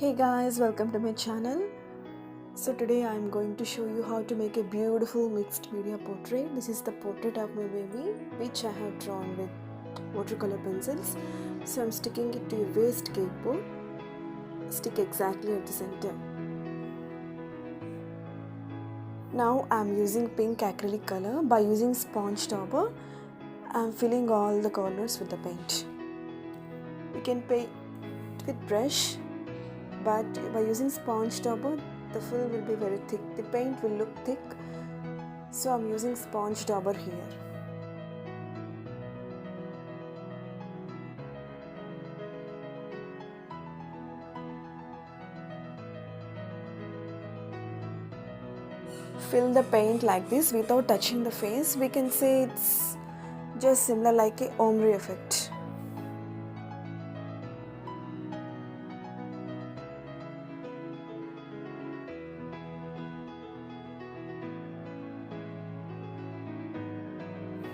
Hey guys, welcome to my channel. So today I am going to show you how to make a beautiful mixed media portrait. This is the portrait of my baby which I have drawn with watercolor pencils. So I'm sticking it to a waste cake board. Stick exactly at the center. Now I'm using pink acrylic color. By using sponge topper, I'm filling all the corners with the paint. You can paint with brush, but by using sponge topper, the fill will be very thick. The paint will look thick, so I'm using sponge topper here. Fill the paint like this without touching the face. We can say it's just similar like a ombre effect.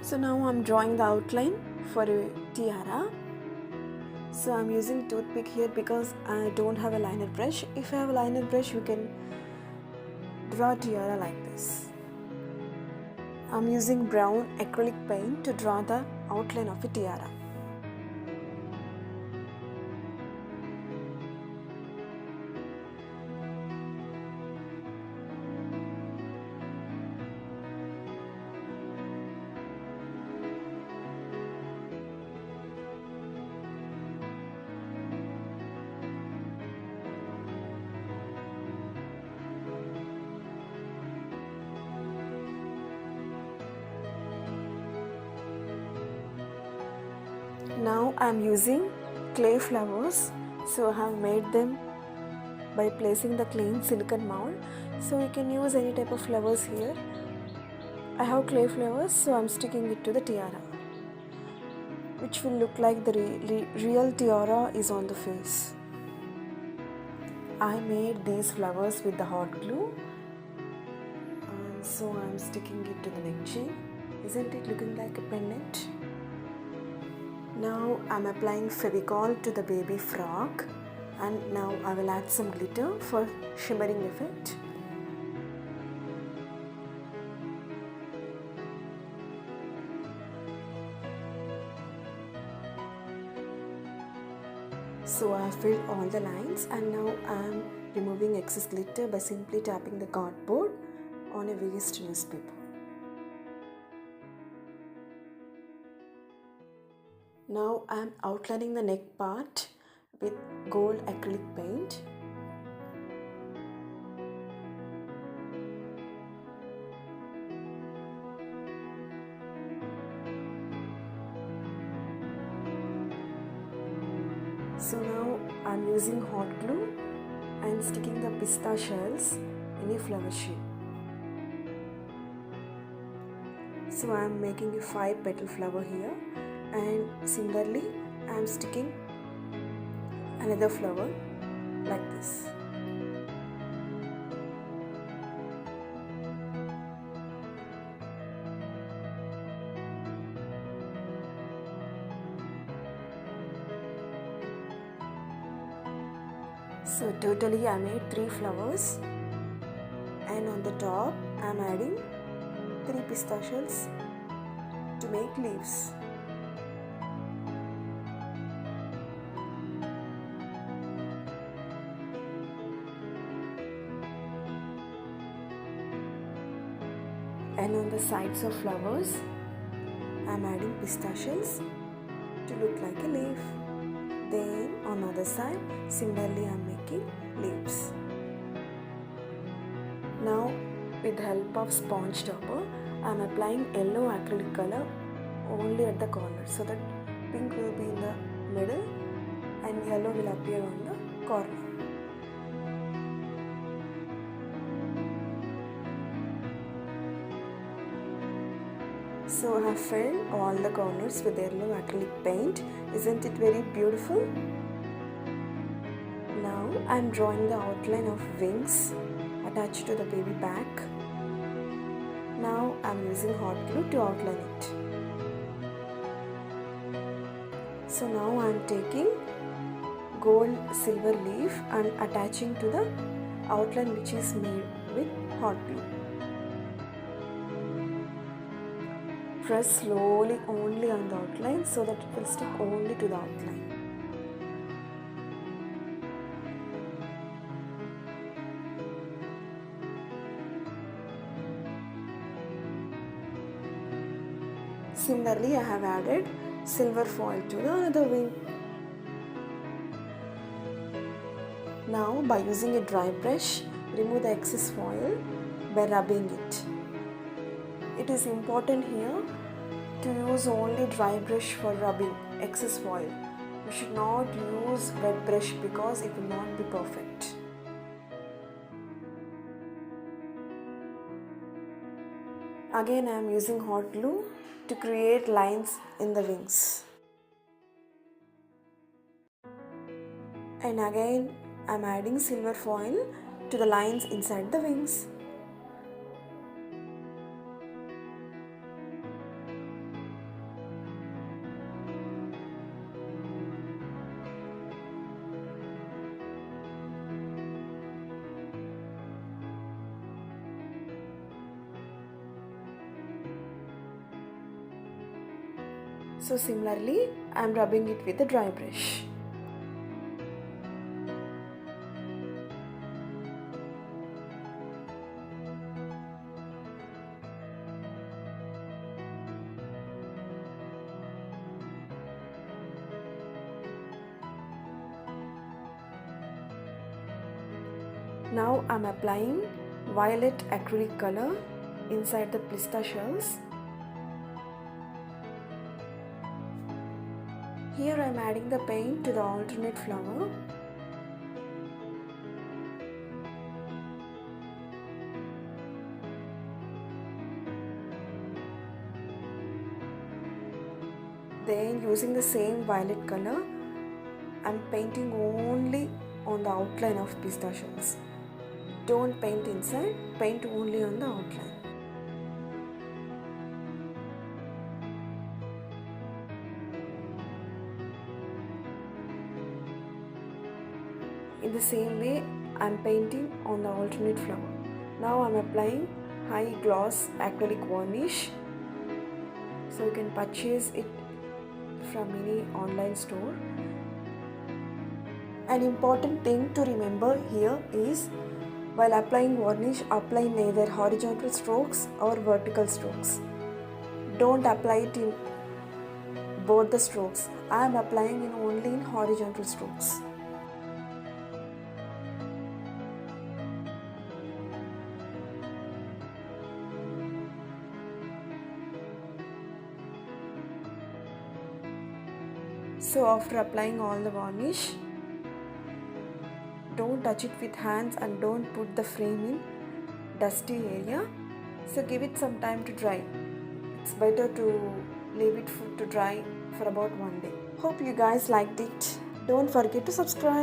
So now I'm drawing the outline for a tiara. So I'm using toothpick here because I don't have a liner brush. If I have a liner brush, you can draw a tiara like this. I'm using brown acrylic paint to draw the outline of a tiara. Now I am using clay flowers. So I have made them by placing the clean silicone mold. So you can use any type of flowers here. I have clay flowers, so I am sticking it to the tiara, which will look like the real tiara is on the face. I made these flowers with the hot glue, and so I am sticking it to the neck chain. Isn't it looking like a pendant? Now I am applying Fevicol to the baby frog, and now I will add some glitter for shimmering effect. So I have filled all the lines, and now I am removing excess glitter by simply tapping the cardboard on a waste newspaper. Now I am outlining the neck part with gold acrylic paint. So now I am using hot glue and sticking the pista shells in a flower shape. So I am making a 5-petal flower here, and similarly I am sticking another flower like this. So totally I made 3 flowers, and on the top I am adding 3 pistachios to make leaves. And on the sides of flowers I am adding pistachios to look like a leaf. Then on the other side, similarly I am making leaves. Now with the help of sponge topper, I am applying yellow acrylic color only at the corner, so that pink will be in the middle and yellow will appear on the corner. So I have filled all the corners with yellow acrylic paint. Isn't it very beautiful? Now I am drawing the outline of wings attached to the baby back. Now I am using hot glue to outline it. So now I am taking gold silver leaf and attaching to the outline which is made with hot glue. Press slowly only on the outline so that it will stick only to the outline. Similarly, I have added silver foil to the other wing. Now, by using a dry brush, remove the excess foil by rubbing it. It is important here to use only dry brush for rubbing excess foil. You should not use wet brush because it will not be perfect. Again, I am using hot glue to create lines in the wings. And again, I am adding silver foil to the lines inside the wings. So similarly, I am rubbing it with a dry brush. Now I am applying violet acrylic color inside the pista shells. Here I am adding the paint to the alternate flower. Then using the same violet color, I am painting only on the outline of pista shells. Don't paint inside, paint only on the outline. In the same way, I am painting on the alternate flower. Now I am applying high gloss acrylic varnish. So you can purchase it from any online store. An important thing to remember here is, while applying varnish, apply neither horizontal strokes or vertical strokes. Don't apply it in both the strokes. I am applying it only in horizontal strokes. So after applying all the varnish, don't touch it with hands and don't put the frame in dusty area. So give it some time to dry. It's better to leave it to dry for about 1 day. Hope you guys liked it. Don't forget to subscribe.